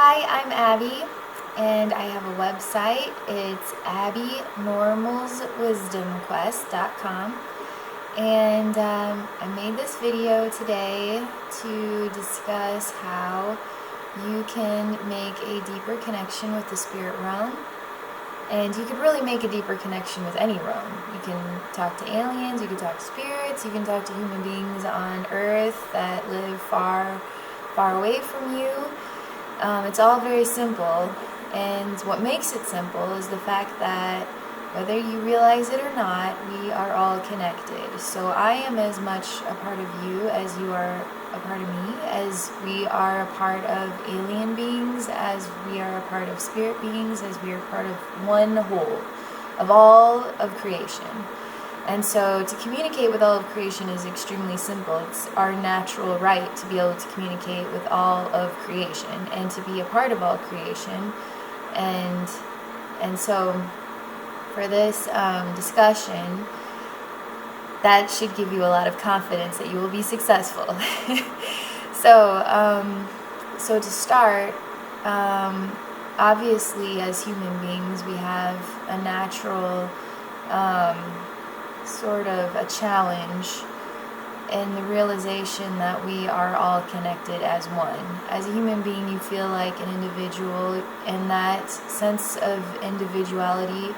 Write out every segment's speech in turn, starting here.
Hi, I'm Abby, and I have a website. It's abbeynormalswisdomquest.com, and I made this video today to discuss how you can make a deeper connection with the spirit realm. And you could really make a deeper connection with any realm. You can talk to aliens, you can talk to spirits, you can talk to human beings on Earth that live far, far away from you. It's all very simple, and what makes it simple is the fact that whether you realize it or not, we are all connected. So I am as much a part of you as you are a part of me, as we are a part of alien beings, as we are a part of spirit beings, as we are part of one whole, of all of creation. And so to communicate with all of creation is extremely simple. It's our natural right to be able to communicate with all of creation and to be a part of all creation. And so for this discussion, that should give you a lot of confidence that you will be successful. So to start, obviously as human beings we have a natural sort of a challenge in the realization that we are all connected as one. As a human being, you feel like an individual, and that sense of individuality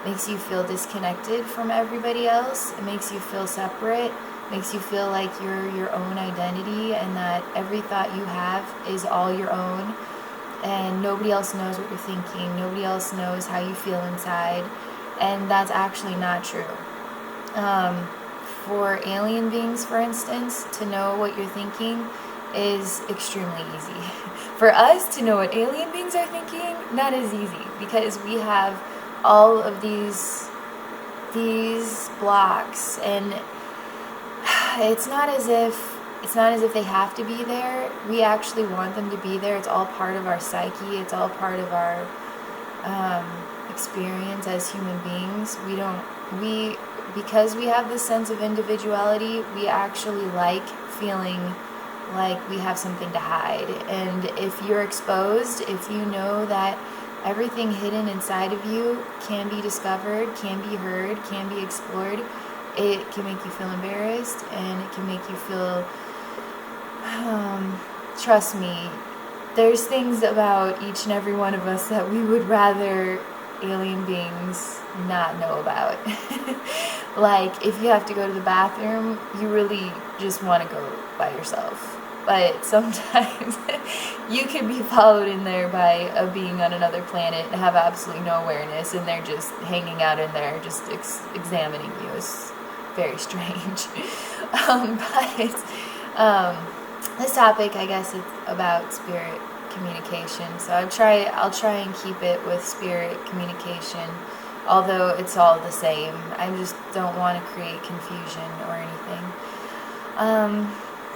makes you feel disconnected from everybody else. It makes you feel separate, makes you feel like you're your own identity, and that every thought you have is all your own, and nobody else knows what you're thinking, nobody else knows how you feel inside, and that's actually not true. For alien beings, for instance, to know what you're thinking is extremely easy. For us to know what alien beings are thinking, not as easy, because we have all of these blocks, and it's not as if they have to be there. We actually want them to be there. It's all part of our psyche. It's all part of our experience as human beings. Because we have this sense of individuality, we actually like feeling like we have something to hide. And if you're exposed, if you know that everything hidden inside of you can be discovered, can be heard, can be explored, it can make you feel embarrassed, and it can make you feel, trust me, there's things about each and every one of us that we would rather alien beings not know about. Like, if you have to go to the bathroom, you really just want to go by yourself. But sometimes you can be followed in there by a being on another planet and have absolutely no awareness, and they're just hanging out in there, just examining you. It's very strange. This topic, I guess, it's about spirit communication. So I'll try and keep it with spirit communication, although it's all the same. I just don't want to create confusion or anything.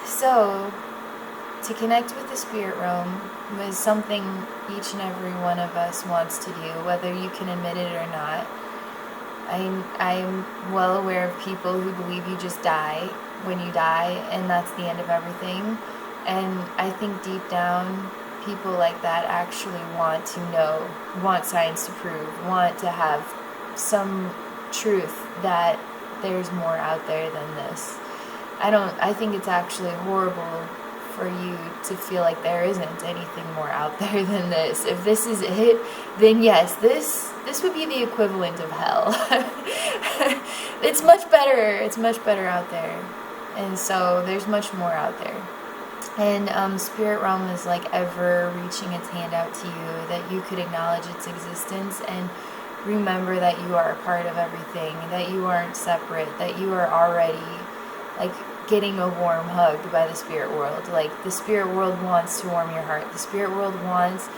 So to connect with the spirit realm is something each and every one of us wants to do, whether you can admit it or not. I'm well aware of people who believe you just die when you die, and that's the end of everything. And I think deep down, people like that actually want to know, want science to prove, want to have some truth that there's more out there than this. I think it's actually horrible for you to feel like there isn't anything more out there than this. If this is it, then yes, this would be the equivalent of hell. It's much better out there. And so there's much more out there. And spirit realm is like ever reaching its hand out to you, that you could acknowledge its existence and remember that you are a part of everything, that you aren't separate, that you are already like getting a warm hug by the spirit world. Like, the spirit world wants to warm your heart. The spirit world wants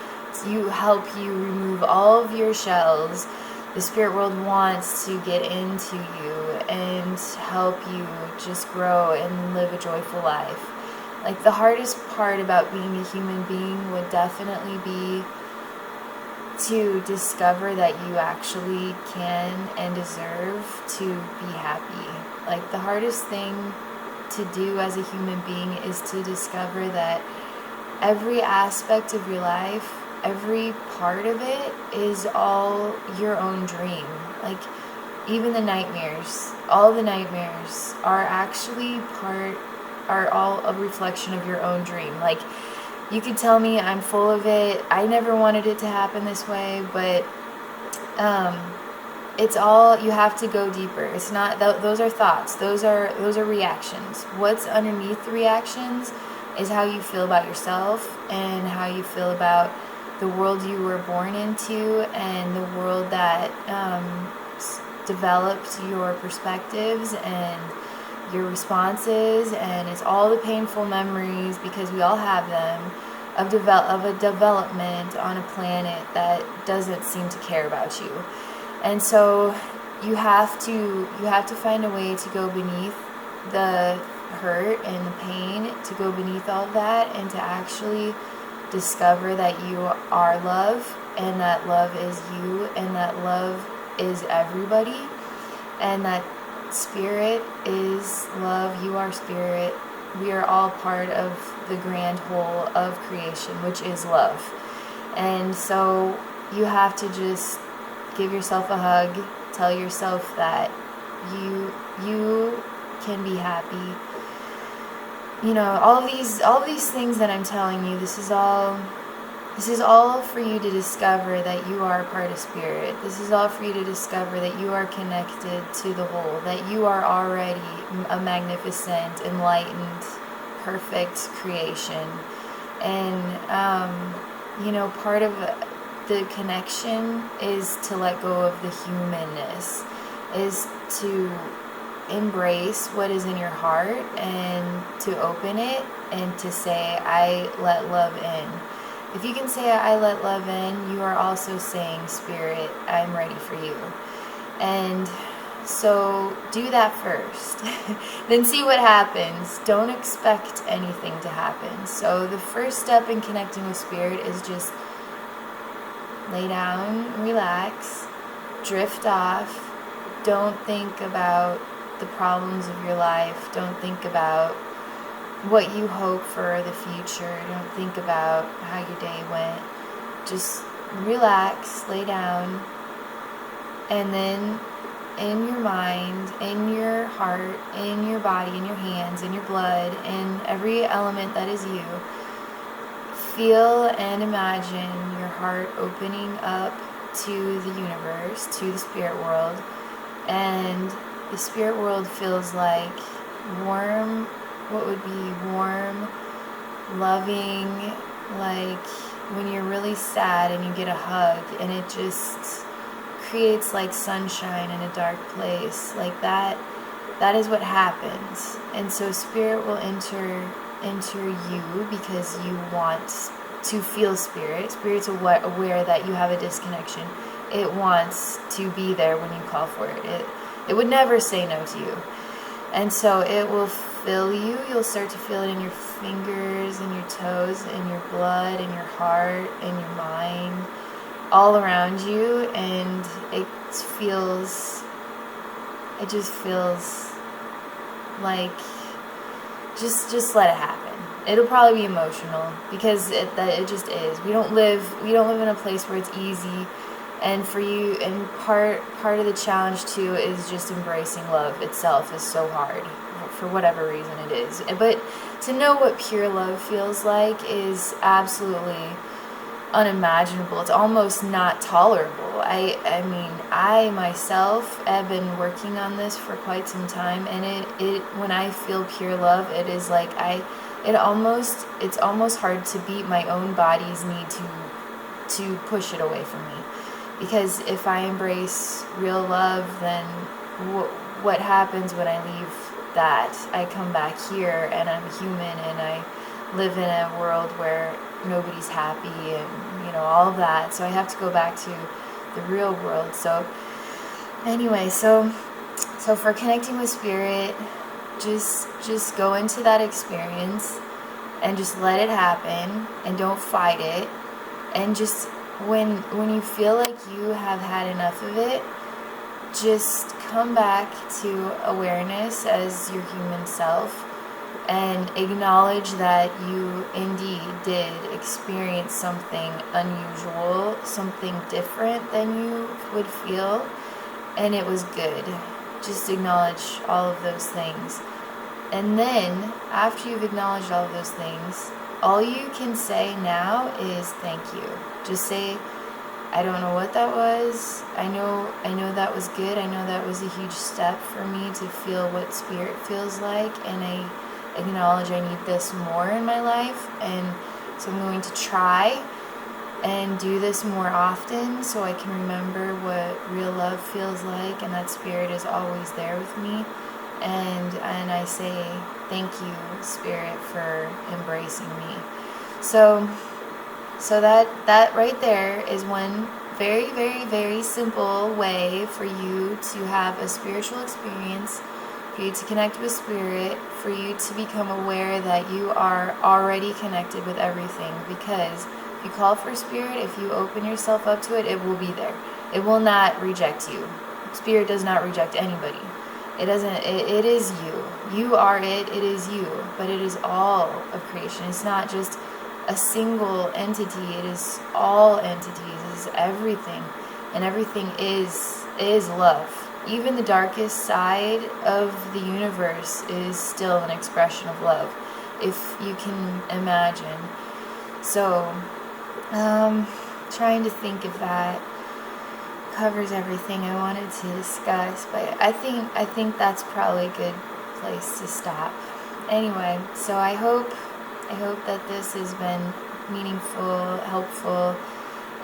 to help you remove all of your shells. The spirit world wants to get into you and help you just grow and live a joyful life. Like, the hardest part about being a human being would definitely be to discover that you actually can and deserve to be happy. Like, the hardest thing to do as a human being is to discover that every aspect of your life, every part of it is all your own dream. Like, even the nightmares, all the nightmares are actually are all a reflection of your own dream. Like, you could tell me I'm full of it, I never wanted it to happen this way, but it's all, you have to go deeper. It's not, those are thoughts, those are reactions. What's underneath the reactions is how you feel about yourself and how you feel about the world you were born into and the world that developed your perspectives and your responses. And it's all the painful memories, because we all have them, of a development on a planet that doesn't seem to care about you. And so you have to find a way to go beneath the hurt and the pain, to go beneath all of that, and to actually discover that you are love, and that love is you, and that love is everybody, and that spirit is love, you are spirit. We are all part of the grand whole of creation, which is love. And so you have to just give yourself a hug, tell yourself that you can be happy. You know, all of these things that I'm telling you, this is all for you to discover that you are a part of spirit. This is all for you to discover that you are connected to the whole, that you are already a magnificent, enlightened, perfect creation. And you know, part of the connection is to let go of the humanness, is to embrace what is in your heart and to open it and to say, I let love in. If you can say, I let love in, you are also saying, Spirit, I'm ready for you. And so do that first. Then see what happens. Don't expect anything to happen. So the first step in connecting with Spirit is just lay down, relax, drift off. Don't think about the problems of your life. Don't think about what you hope for the future. Don't think about how your day went. Just relax, lay down, and then in your mind, in your heart, in your body, in your hands, in your blood, in every element that is you, feel and imagine your heart opening up to the universe, to the spirit world. And the spirit world feels like warm, what would be warm, loving, like when you're really sad and you get a hug and it just creates like sunshine in a dark place. Like that is what happens. And so spirit will enter you because you want to feel spirit. Spirit's aware that you have a disconnection. It wants to be there when you call for it. It would never say no to you. And so it will fill you. You'll start to feel it in your fingers, in your toes, in your blood, in your heart, in your mind, all around you. And it just feels like, just let it happen. It'll probably be emotional because it just is. We don't live in a place where it's easy. And for you, and part of the challenge too is just embracing love itself is so hard for whatever reason it is. But to know what pure love feels like is absolutely unimaginable. It's almost not tolerable. I mean, I myself have been working on this for quite some time, and it when I feel pure love, it is like it's almost hard to beat my own body's need to push it away from me. Because if I embrace real love, then what happens when I leave that? I come back here and I'm human and I live in a world where nobody's happy and, you know, all of that. So I have to go back to the real world. So anyway, so for connecting with spirit, just go into that experience and just let it happen and don't fight it. And just when you feel like you have had enough of it, just come back to awareness as your human self and acknowledge that you indeed did experience something unusual, something different than you would feel, and it was good. Just acknowledge all of those things. And then, after you've acknowledged all of those things, all you can say now is thank you. Just say, I don't know what that was. I know that was good. I know that was a huge step for me to feel what spirit feels like, and I acknowledge I need this more in my life, and so I'm going to try and do this more often so I can remember what real love feels like, and that spirit is always there with me. And I say thank you, spirit, for embracing me. So that right there is one very, very, very simple way for you to have a spiritual experience, for you to connect with spirit, for you to become aware that you are already connected with everything. Because if you call for spirit, if you open yourself up to it, it will be there. It will not reject you. Spirit does not reject anybody. It doesn't. It is you. You are it. It is you. But it is all of creation. It's not just a single entity. It is all entities. It is everything, and everything is love. Even the darkest side of the universe is still an expression of love, if you can imagine. So, trying to think if that covers everything I wanted to discuss, but I think that's probably a good place to stop. Anyway, so I hope that this has been meaningful, helpful,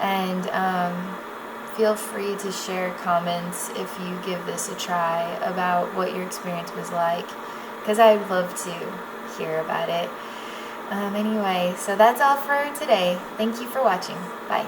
and feel free to share comments if you give this a try about what your experience was like, because I'd love to hear about it. Anyway, so that's all for today. Thank you for watching. Bye.